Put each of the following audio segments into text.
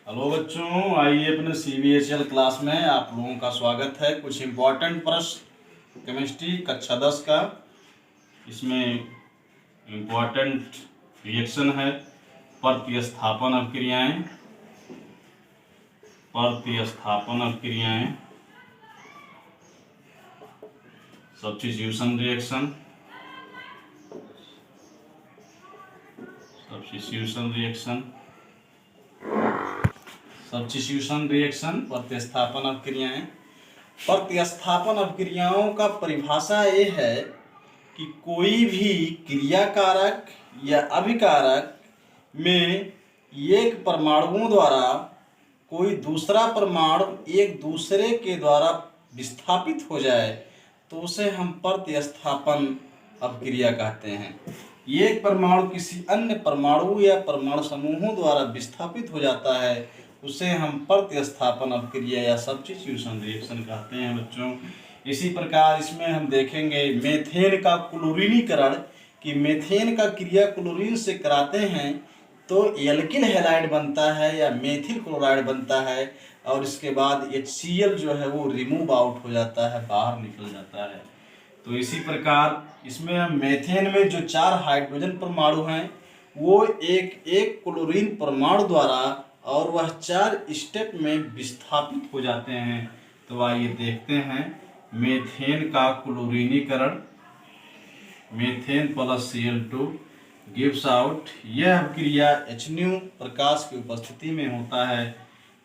Hello बच्चों, आइए अपने CBHL क्लास में आप लोगों का स्वागत है। कुछ इम्पोर्टेंट प्रश्न केमिस्ट्री कक्षा 10 का, इसमें इम्पोर्टेंट रिएक्शन है प्रतिस्थापन अभिक्रियाएं। प्रतिस्थापन अभिक्रियाएं, substitution reaction, substitution reaction, substitution reaction, प्रतिस्थापन अभिक्रियाएं। प्रतिस्थापन अभिक्रियाओं का परिभाषा ये है कि कोई भी क्रियाकारक या अभिकारक में एक परमाणुओं द्वारा कोई दूसरा परमाणु एक दूसरे के द्वारा विस्थापित हो जाए तो उसे हम प्रतिस्थापन अभिक्रिया कहते हैं। एक परमाणु किसी अन्य परमाणु या परमाणु समूहों द्वारा विस्थापित हो जाता है, उसे हम प्रतिस्थापन अभिक्रिया या सब्स्टिट्यूशन रिएक्शन कहते हैं बच्चों। इसी प्रकार इसमें हम देखेंगे मेथेन का क्लोरीनीकरण, कि मेथेन का क्रिया क्लोरीन से कराते हैं तो एल्किल हैलाइड बनता है या मेथिल क्लोराइड बनता है, और इसके बाद HCl जो है वो रिमूव आउट हो जाता है, बाहर निकल जाता है। तो इसी प्रकार इसमें हम मेथेन में जो 4 हाइड्रोजन परमाणु हैं वो एक एक क्लोरीन परमाणु द्वारा और वह 4 स्टेप में विस्थापित हो जाते हैं। तो आइए देखते हैं मेथेन का क्लोरीनीकरण। Methane plus Cl2 gives out, यह अभिक्रिया HNO प्रकाश की उपस्थिति में होता है।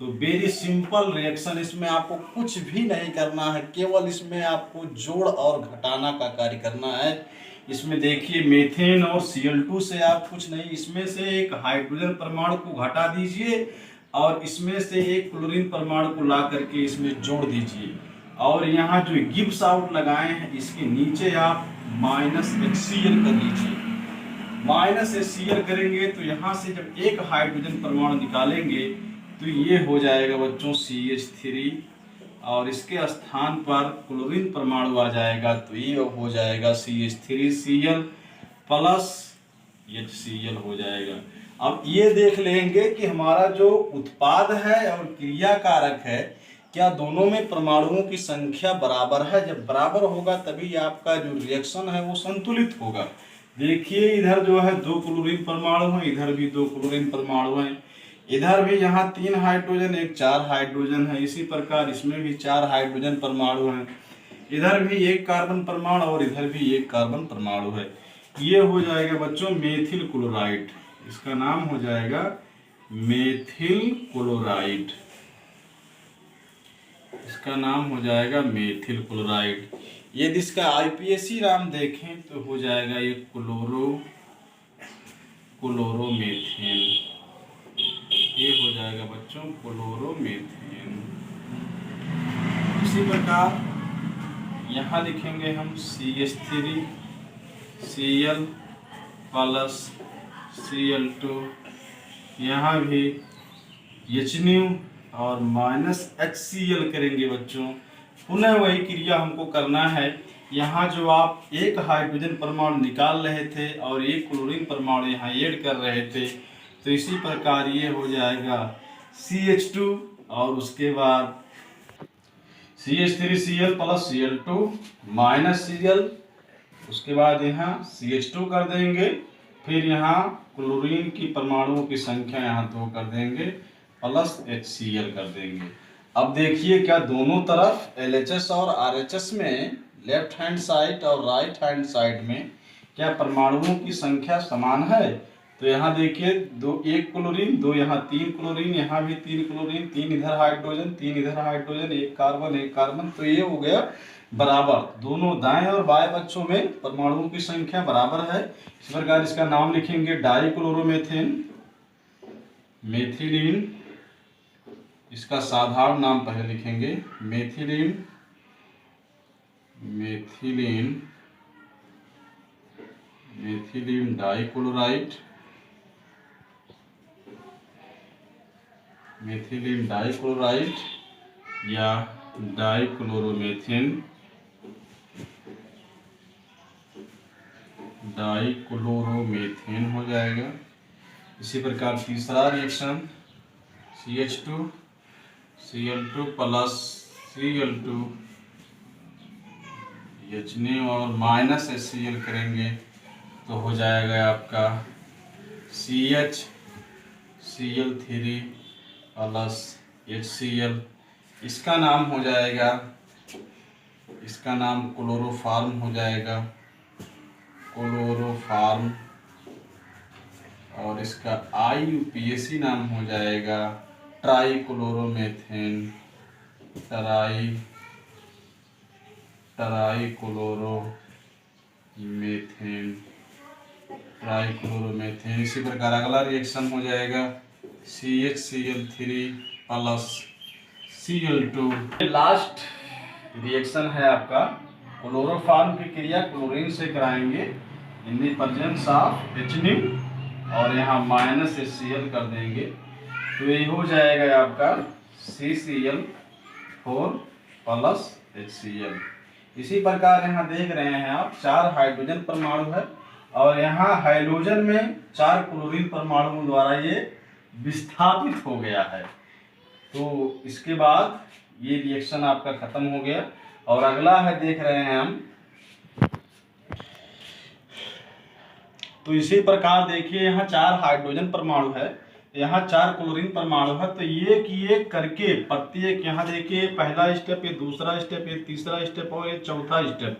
तो वेरी सिंपल रिएक्शन, इसमें आपको कुछ भी नहीं करना है, केवल इसमें आपको जोड़ और घटाना का कार्य करना है। इसमें देखिए मेथेन और Cl2 से आप कुछ नहीं, इसमें से एक हाइड्रोजन परमाणु को घटा दीजिए और इसमें से एक क्लोरीन परमाणु को ला करके इसमें जोड़ दीजिए, और यहाँ जो गिव्स आउट लगाए हैं इसके नीचे आप -HCl कर लीजिए। -HCl करेंगे तो यहाँ से जब एक हाइड्रोजन परमाणु निकालेंगे तो ये हो जाएगा बच्चों CH3, और इसके स्थान पर क्लोरीन परमाणु आ जाएगा तो ये हो जाएगा CH3Cl प्लस HCl हो जाएगा। अब ये देख लेंगे कि हमारा जो उत्पाद है और क्रियाकारक है, क्या दोनों में परमाणुओं की संख्या बराबर है। जब बराबर होगा तभी आपका जो रिएक्शन है वो संतुलित होगा। देखिए इधर जो है 2 क्लोरीन परमाणु हैं, इधर भी 2 क्लोरीन परमाणु हैं, इधर भी यहाँ 3 हाइड्रोजन, एक 4 हाइड्रोजन है। इसी प्रकार इसमें भी 4 हाइड्रोजन परमाणु हैं, इधर भी 1 कार्बन परमाणु और इधर भी 1 कार्बन परमाणु है। ये हो जाएगा बच्चों मेथिल क्लोराइड, इसका नाम हो जाएगा मेथिल क्लोराइड, इसका नाम हो जाएगा मेथिल क्लोराइड। यदि इसका IPAC नाम देखें तो हो जाएगा ये क्लोरोमेथेन, ये हो जाएगा बच्चों क्लोरोमेथेन। इसी प्रकार यहाँ लिखेंगे हम CH3Cl प्लस Cl2, यहाँ भी HNO और -HCl करेंगे बच्चों। पुनः वही क्रिया हमको करना है। यहाँ जो आप एक हाइड्रोजन परमाणु निकाल रहे थे और एक क्लोरीन परमाणु यहाँ ऐड कर रहे थे, तो इसी प्रकार ये हो जाएगा CH2 और उसके बाद CH3Cl प्लस Cl2 -Cl, उसके बाद यहाँ CH2 कर देंगे, फिर यहाँ क्लोरीन की परमाणुओं की संख्या यहाँ 2 कर देंगे प्लस HCl कर देंगे। अब देखिए क्या दोनों तरफ LHS और RHS में लेफ्ट हैंड साइड और राइट हैंड साइड में क्या परमाणुओं की संख्या समान है। तो यहाँ देखिए 1 क्लोरीन, 2 यहाँ 3 क्लोरीन, यहाँ भी 3 क्लोरीन, 3 इधर हाइड्रोजन, 3 इधर हाइड्रोजन, 1 कार्बन 1 कार्बन, तो ये हो गया बराबर। दोनों दाएं और बाएं पक्षों में परमाणुओं की संख्या बराबर है। इस प्रकार इसका नाम लिखेंगे डाइक्लोरोमेथेन, मेथिलीन, इसका साधारण नाम पहले लिखेंगे methylene, methylene, methylene dichloride, methylene dichloride या डाइक्लोरोमेथेन, डाइक्लोरोमेथेन हो जाएगा। इसी प्रकार तीसरा reaction CH2 Cl2 plus Cl2 HNO और माइनस HCl करेंगे तो हो जाएगा आपका CH Cl3 प्लस HCl। इसका नाम हो जाएगा, इसका नाम क्लोरोफार्म हो जाएगा, क्लोरोफार्म। और इसका IUPAC नाम हो जाएगा ट्राईक्लोरोमेथेन, ट्राईक्लोरोमेथेन। इसी प्रकार अगला रिएक्शन हो जाएगा CHCl3 plus Cl2। Last reaction है आपका क्लोरोफार्म की क्रिया क्लोरीन से कराएंगे in the presence of HNO और यहाँ माइनस HCl कर देंगे तो ये हो जाएगा आपका CCl4 प्लस HCl। इसी प्रकार यहाँ देख रहे हैं आप 4 हाइड्रोजन परमाणु है और यहाँ हाइड्रोजन में 4 क्लोरीन परमाणुओं द्वारा ये विस्थापित हो गया है। तो इसके बाद ये रिएक्शन आपका खत्म हो गया। और अगला है देख रहे हैं हम, तो इसी प्रकार देखिए यहाँ 4 हाइड्रोजन परमाणु है, यहाँ 4 क्लोरीन परमाणु है। तो एक करके प्रत्येक, यहाँ देखिए पहला स्टेप, ये दूसरा स्टेप, ये तीसरा स्टेप और ये चौथा स्टेप।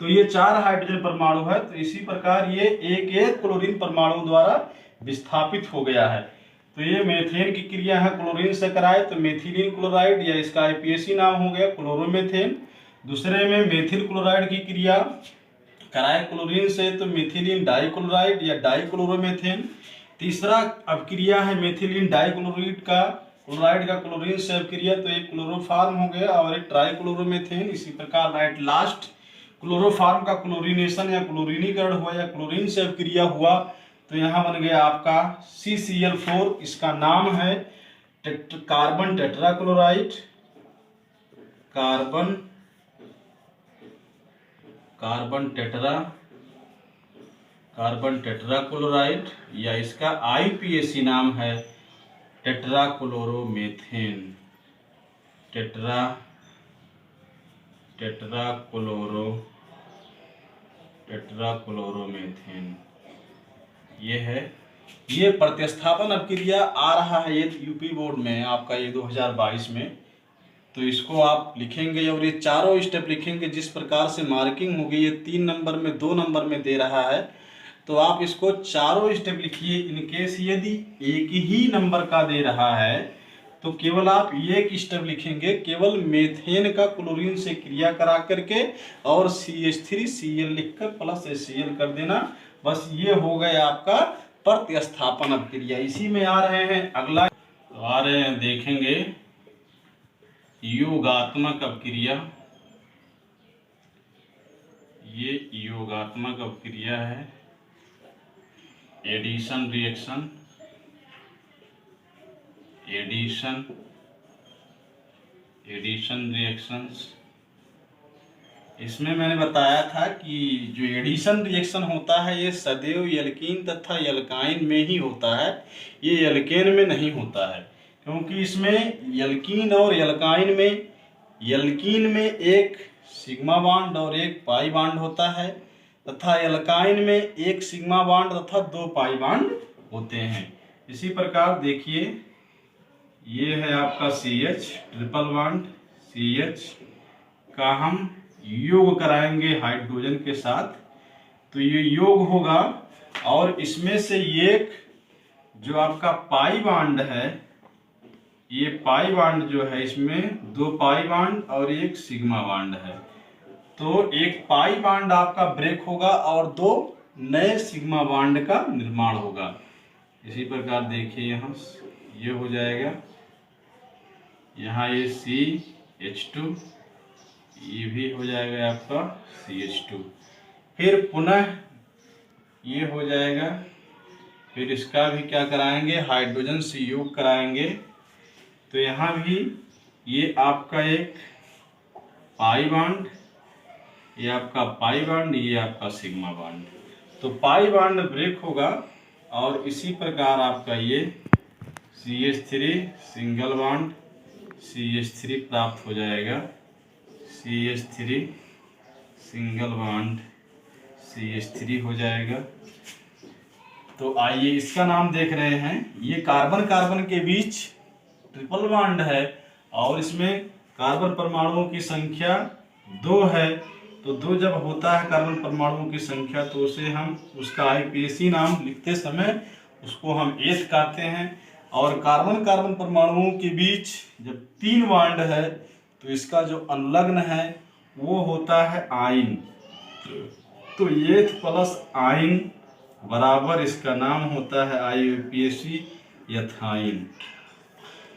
तो ये 4 हाइड्रोजन परमाणु है। तो इसी प्रकार ये एक क्लोरीन परमाणु द्वारा विस्थापित हो गया है। तो ये मेथेन की क्रिया है क्लोरीन से कराए तो मेथिलीन क्लोराइड या इसका IPAC नाम हो गया क्लोरोमेथेन। दूसरे में मेथिल क्लोराइड की क्रिया कराए क्लोरीन से तो मेथिलीन डाइक्लोराइड या डाइक्लोरोमेथेन। तीसरा अपक्रिया है मेथिलीन डाइक्लोराइड का क्लोरीन से अपक्रिया तो एक क्लोरोफार्म हो गया और एक ट्राइक्लोरोमेथेन। इसी प्रकार राइट लास्ट क्लोरोफार्म का क्लोरीनेशन या क्लोरीनीकरण हुआ या क्लोरीन से अपक्रिया हुआ तो यहाँ बन गया आपका CCl4। इसका नाम है कार्बन टेट्राक्लोराइड, कार्बन टेट्राक्लोराइड या इसका IPAC नाम है टेट्राक्लोरोमेथेन, टेट्राक्लोरोमेथेन। ये है, ये प्रतिस्थापन अपक्रिया आ रहा है ये यूपी बोर्ड में आपका ये 2022 में। तो इसको आप लिखेंगे और ये चारों स्टेप लिखेंगे जिस प्रकार से मार्किंग होगी, ये 3 नंबर में 2 नंबर में दे रहा है तो आप इसको चारों स्टेप लिखिए। इनकेस यदि एक ही नंबर का दे रहा है तो केवल आप एक स्टेप लिखेंगे, केवल मेथेन का क्लोरीन से क्रिया करा करके और CH3Cl लिखकर प्लस HCl कर देना। बस ये हो गया आपका प्रतिस्थापन अपक्रिया। इसी में आ रहे हैं अगला, तो आ रहे हैं देखेंगे योगात्मक अपक्रिया। ये योगात्मक अपक्रिया है, एडिशन रिएक्शन, एडिशन रिएक्शंस। इसमें मैंने बताया था कि जो एडिशन रिएक्शन होता है ये सदैव एल्कीन तथा एल्काइन में ही होता है, ये एल्केन में नहीं होता है। क्योंकि इसमें एल्कीन और एल्कीन में एक सिग्मा बॉन्ड और एक पाई बॉन्ड होता है तथा एल्काइन में एक सिग्मा बॉन्ड तथा 2 पाई बॉन्ड होते हैं। इसी प्रकार देखिए ये है आपका CH ट्रिपल बॉन्ड, CH का हम योग कराएंगे हाइड्रोजन के साथ तो ये योग होगा और इसमें से एक जो आपका पाई बॉन्ड है, ये पाई बॉन्ड जो है इसमें 2 पाई बॉन्ड और एक सिग्मा बॉन्ड है। तो एक पाई बॉन्ड आपका ब्रेक होगा और 2 नए सिग्मा बॉन्ड का निर्माण होगा। इसी प्रकार देखिए यहाँ ये हो जाएगा, यहाँ ये CH2, ये भी हो जाएगा आपका CH2। फिर पुनः ये हो जाएगा, फिर इसका भी क्या कराएंगे, हाइड्रोजन से योग कराएंगे। तो यहाँ भी ये आपका एक पाई बॉन्ड, ये आपका पाई बॉन्ड, ये आपका सिग्मा बॉन्ड। तो पाई बॉन्ड ब्रेक होगा और इसी प्रकार आपका ये CH3 सिंगल बॉन्ड CH3 प्राप्त हो जाएगा। CH3 सिंगल बॉन्ड CH3 हो जाएगा। तो आइए इसका नाम देख रहे हैं। ये कार्बन कार्बन के बीच ट्रिपल बॉन्ड है और इसमें कार्बन परमाणुओं की संख्या 2 है। तो 2 जब होता है कार्बन परमाणुओं की संख्या तो उसे हम उसका IUPAC नाम लिखते समय उसको हम एथ कहते हैं। और कार्बन कार्बन परमाणुओं के बीच जब 3 बॉन्ड है तो इसका जो अनुलग्न है वो होता है आइन। तो एथ प्लस आइन बराबर इसका नाम होता है IUPAC एथाइन।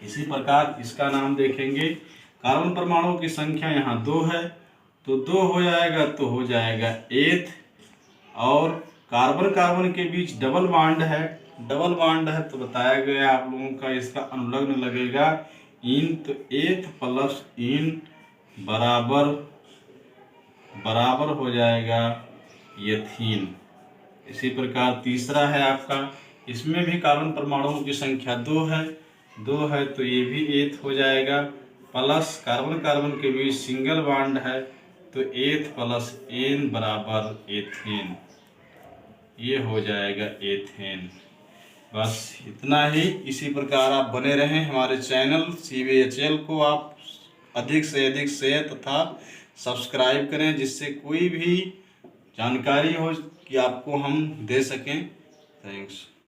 इसी प्रकार इसका नाम देखेंगे। कार्बन परमाणुओं की संख्या यहाँ 2 है तो 2 हो जाएगा तो हो जाएगा एथ। और कार्बन कार्बन के बीच डबल बॉन्ड है तो बताया गया आप लोगों का इसका अनुलग्न लगेगा इन। तो एथ प्लस इन बराबर हो जाएगा एथीन। इसी प्रकार तीसरा है आपका, इसमें भी कार्बन परमाणुओं की संख्या 2 है तो ये भी एथ हो जाएगा। प्लस कार्बन कार्बन के बीच सिंगल बॉन्ड है तो एथ प्लस एन बराबर एथेन। ये हो जाएगा एथेन। बस इतना ही। इसी प्रकार आप बने रहें हमारे चैनल CBHL को आप अधिक से अधिक शेयर तथा सब्सक्राइब करें जिससे कोई भी जानकारी हो कि आपको हम दे सकें। थैंक्स।